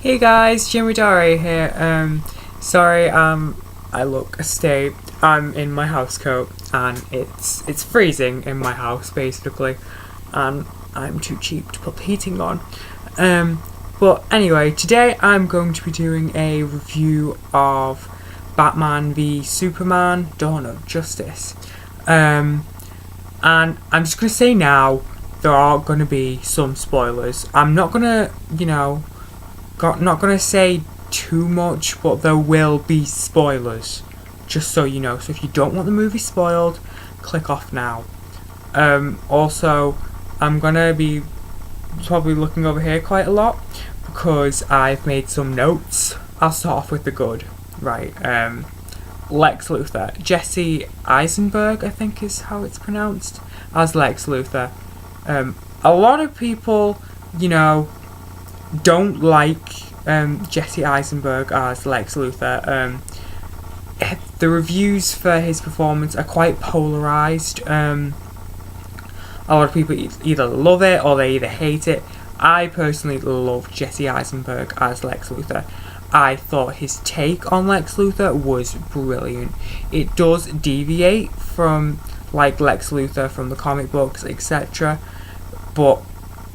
Hey guys, Jimmy Dari here. Sorry, I look a state. I'm in my house coat and it's freezing in my house basically, and I'm too cheap to put the heating on. But anyway, today I'm going to be doing a review of Batman v Superman: Dawn of Justice. And I'm just gonna say now there are gonna be some spoilers. I'm not gonna, not gonna say too much, but there will be spoilers, just so you know. So if you don't want the movie spoiled, click off now. Also, I'm gonna be probably looking over here quite a lot because I've made some notes. I'll start off with the good, right? Lex Luthor, Jesse Eisenberg, I think is how it's pronounced, as Lex Luthor. A lot of people, don't like Jesse Eisenberg as Lex Luthor. The reviews for his performance are quite polarized. A lot of people either love it or they either hate it. I personally love Jesse Eisenberg as Lex Luthor. I thought his take on Lex Luthor was brilliant. It does deviate from like Lex Luthor from the comic books, etc. But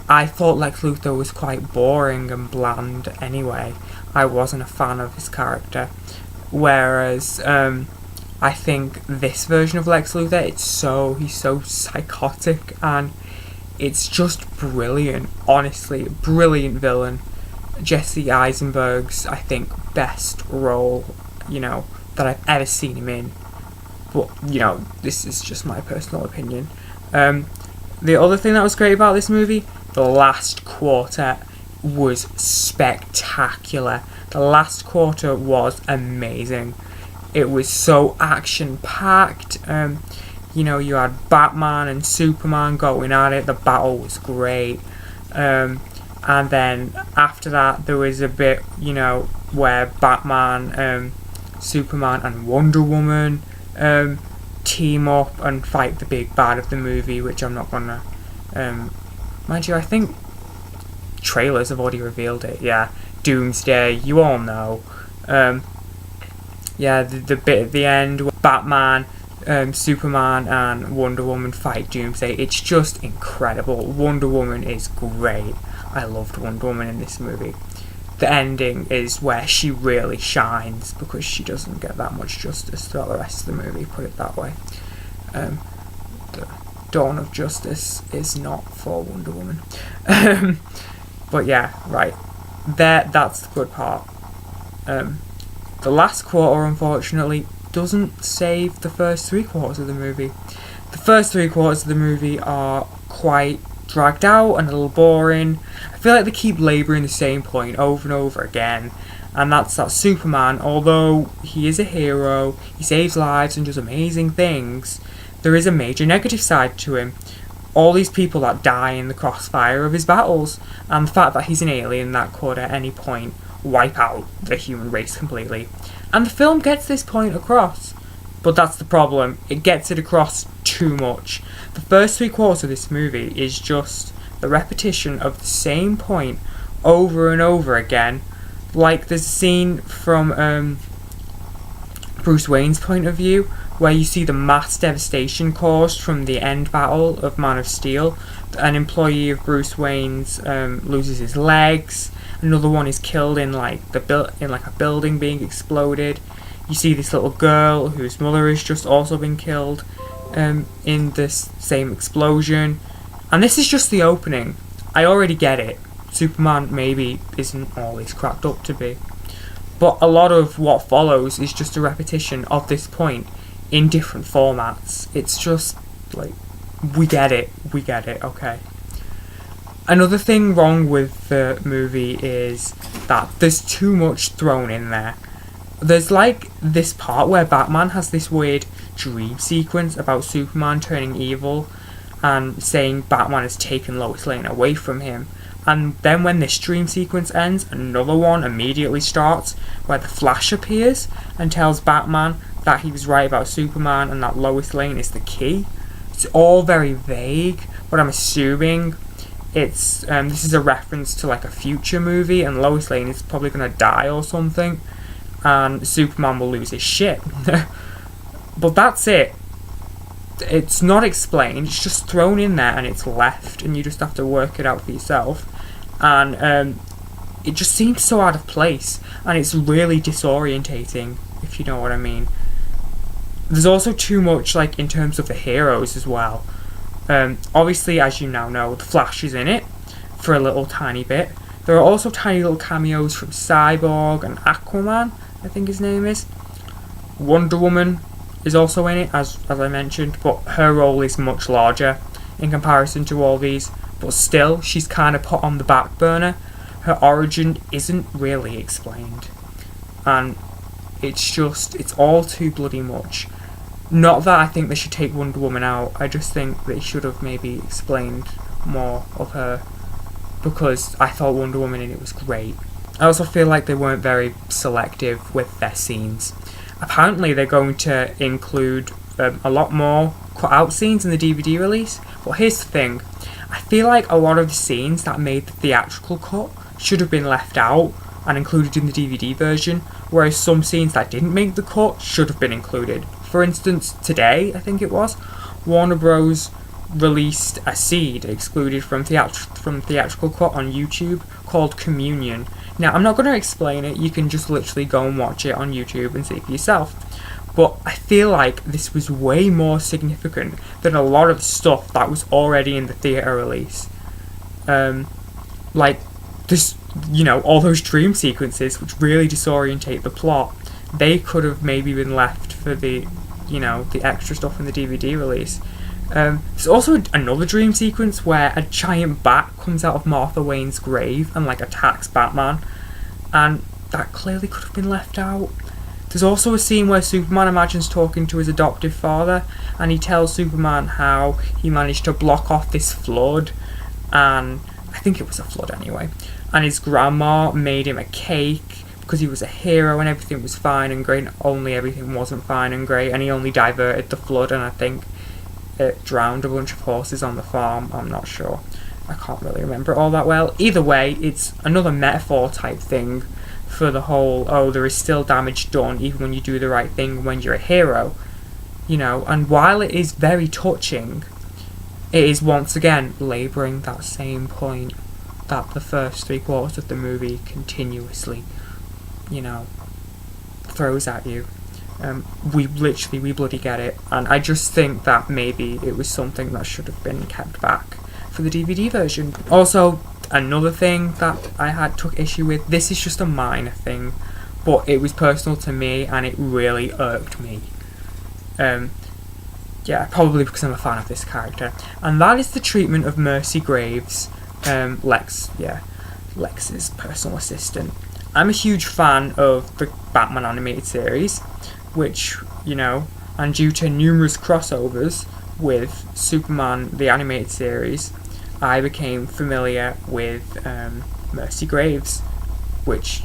I thought Lex Luthor was quite boring and bland anyway. I wasn't a fan of his character. Whereas I think this version of Lex Luthor, he's so psychotic and it's just brilliant. Honestly, brilliant villain. Jesse Eisenberg's, I think, best role, that I've ever seen him in. But, this is just my personal opinion. The other thing that was great about this movie, the last quarter was spectacular. The last quarter was amazing. It was so action-packed. You had Batman and Superman going at it. The battle was great. And then after that, there was a bit, where Batman, Superman, and Wonder Woman team up and fight the big bad of the movie, which I'm not gonna. Mind you, I think trailers have already revealed it. Yeah, Doomsday. You all know. The bit at the end where Batman, Superman, and Wonder Woman fight Doomsday. It's just incredible. Wonder Woman is great. I loved Wonder Woman in this movie. The ending is where she really shines because she doesn't get that much justice throughout the rest of the movie, put it that way. The Dawn of Justice is not for Wonder Woman. But yeah, right. That's the good part. The last quarter, unfortunately, doesn't save the first 3/4 of the movie. The first 3/4 of the movie are quite dragged out and a little boring. I feel like they keep labouring the same point over and over again, and that's that Superman, although he is a hero, he saves lives and does amazing things, there is a major negative side to him. All these people that die in the crossfire of his battles, and the fact that he's an alien that could at any point wipe out the human race completely. And the film gets this point across, but that's the problem, it gets it across too much. The first 3/4 of this movie is just the repetition of the same point over and over again. Like there's a scene from Bruce Wayne's point of view where you see the mass devastation caused from the end battle of Man of Steel. An employee of Bruce Wayne's loses his legs. Another one is killed in like a building being exploded. You see this little girl whose mother has just also been killed in this same explosion. And this is just the opening. I already get it. Superman maybe isn't all he's cracked up to be. But a lot of what follows is just a repetition of this point in different formats. It's just like, we get it, okay. Another thing wrong with the movie is that there's too much thrown in there. There's like this part where Batman has this weird dream sequence about Superman turning evil and saying Batman has taken Lois Lane away from him. And then when this dream sequence ends, another one immediately starts where the Flash appears and tells Batman that he was right about Superman and that Lois Lane is the key. It's all very vague, but I'm assuming it's this is a reference to like a future movie, and Lois Lane is probably gonna die or something, and Superman will lose his shit. But that's it. It's not explained, it's just thrown in there and it's left, and you just have to work it out for yourself. And it just seems so out of place, and it's really disorientating, if you know what I mean. There's also too much, like, in terms of the heroes as well. Obviously, as you now know, the Flash is in it for a little tiny bit. There are also tiny little cameos from Cyborg and Aquaman, I think his name is. Wonder Woman is also in it, as I mentioned, but her role is much larger in comparison to all these. But still, she's kind of put on the back burner. Her origin isn't really explained. And it's all too bloody much. Not that I think they should take Wonder Woman out, I just think they should have maybe explained more of her, because I thought Wonder Woman in it was great. I also feel like they weren't very selective with their scenes. Apparently they're going to include a lot more cut-out scenes in the DVD release, but here's the thing. I feel like a lot of the scenes that made the theatrical cut should have been left out and included in the DVD version, whereas some scenes that didn't make the cut should have been included. For instance, today, I think it was, Warner Bros. Released a seed excluded from theatrical cut on YouTube called Communion. Now, I'm not going to explain it, you can just literally go and watch it on YouTube and see for yourself. But I feel like this was way more significant than a lot of stuff that was already in the theatre release. Like, this, all those dream sequences which really disorientate the plot, they could have maybe been left for the extra stuff in the DVD release. There's also another dream sequence where a giant bat comes out of Martha Wayne's grave and attacks Batman, and that clearly could have been left out. There's also a scene where Superman imagines talking to his adoptive father, and he tells Superman how he managed to block off this flood, and I think it was a flood anyway, and his grandma made him a cake because he was a hero and everything was fine and great, and only everything wasn't fine and great, and he only diverted the flood, and I think it drowned a bunch of horses on the farm. I'm not sure. I can't really remember it all that well. Either way, it's another metaphor type thing for the whole, there is still damage done even when you do the right thing when you're a hero. And while it is very touching, it is once again labouring that same point that the first 3/4 of the movie continuously, throws at you. We bloody get it, and I just think that maybe it was something that should have been kept back for the DVD version. Also, another thing that I took issue with, this is just a minor thing, but it was personal to me and it really irked me. Probably because I'm a fan of this character, and that is the treatment of Mercy Graves, Lex's personal assistant. I'm a huge fan of the Batman animated series, which, and due to numerous crossovers with Superman the animated series, I became familiar with Mercy Graves, which,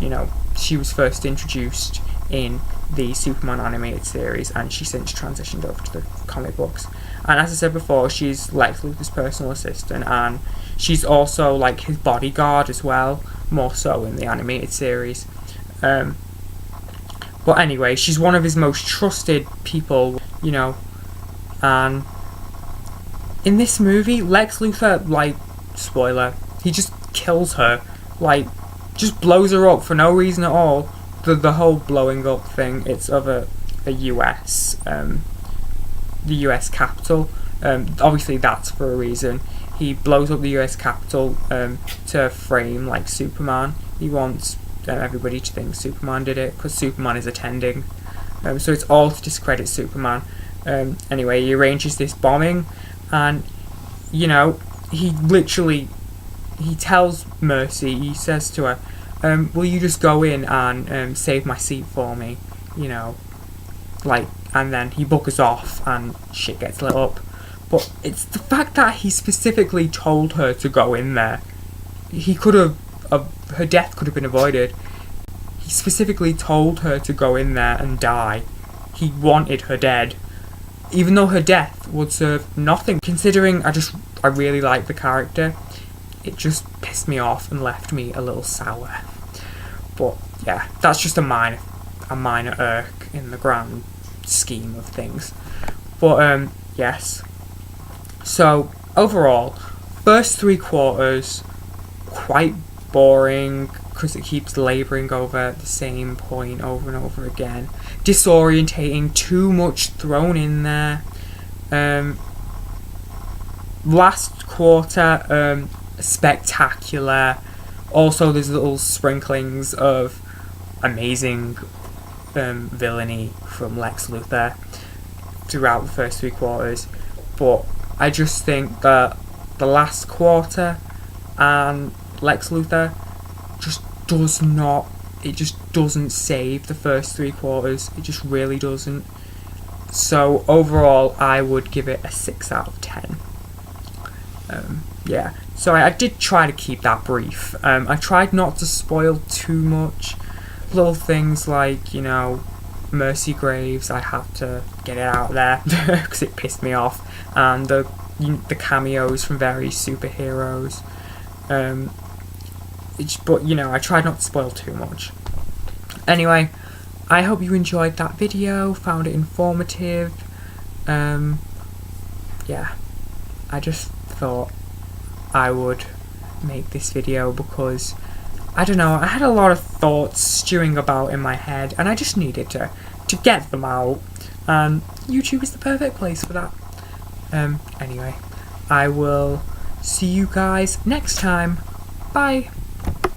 she was first introduced in the Superman animated series, and she since transitioned over to the comic books. And as I said before, she's Lex Luthor's personal assistant, and she's also his bodyguard as well, more so in the animated series. But anyway, she's one of his most trusted people, and in this movie, Lex Luthor, spoiler, he just kills her, just blows her up for no reason at all. The whole blowing up thing, it's of the US Capitol. Obviously that's for a reason. He blows up the US Capitol to frame Superman. He wants everybody to think Superman did it because Superman is attending. So it's all to discredit Superman. Anyway, he arranges this bombing, and he tells Mercy, he says to her, will you just go in and save my seat for me, and then he buggers off and shit gets lit up. But it's the fact that he specifically told her to go in there. He could have, her death could have been avoided. He specifically told her to go in there and die. He wanted her dead, even though her death would serve nothing. Considering I really like the character, it just pissed me off and left me a little sour. But yeah, that's just a minor irk in the grand scheme of things. But yes. So overall, first 3/4 quite boring because it keeps labouring over the same point over and over again. Disorientating, too much thrown in there. Last quarter, spectacular. Also, there's little sprinklings of amazing villainy from Lex Luthor throughout the first 3/4, but I just think that the last quarter and Lex Luthor just doesn't save the first 3/4. It just really doesn't. So overall, I would give it a 6 out of 10. Yeah, so I did try to keep that brief. I tried not to spoil too much. Little things like, you know, Mercy Graves, I had to get it out there because it pissed me off, and the cameos from various superheroes. But you know, I tried not to spoil too much. Anyway, I hope you enjoyed that video, found it informative. Yeah, I just thought I would make this video because, I don't know, I had a lot of thoughts stewing about in my head and I just needed to get them out, and YouTube is the perfect place for that. Anyway, I will see you guys next time. Bye!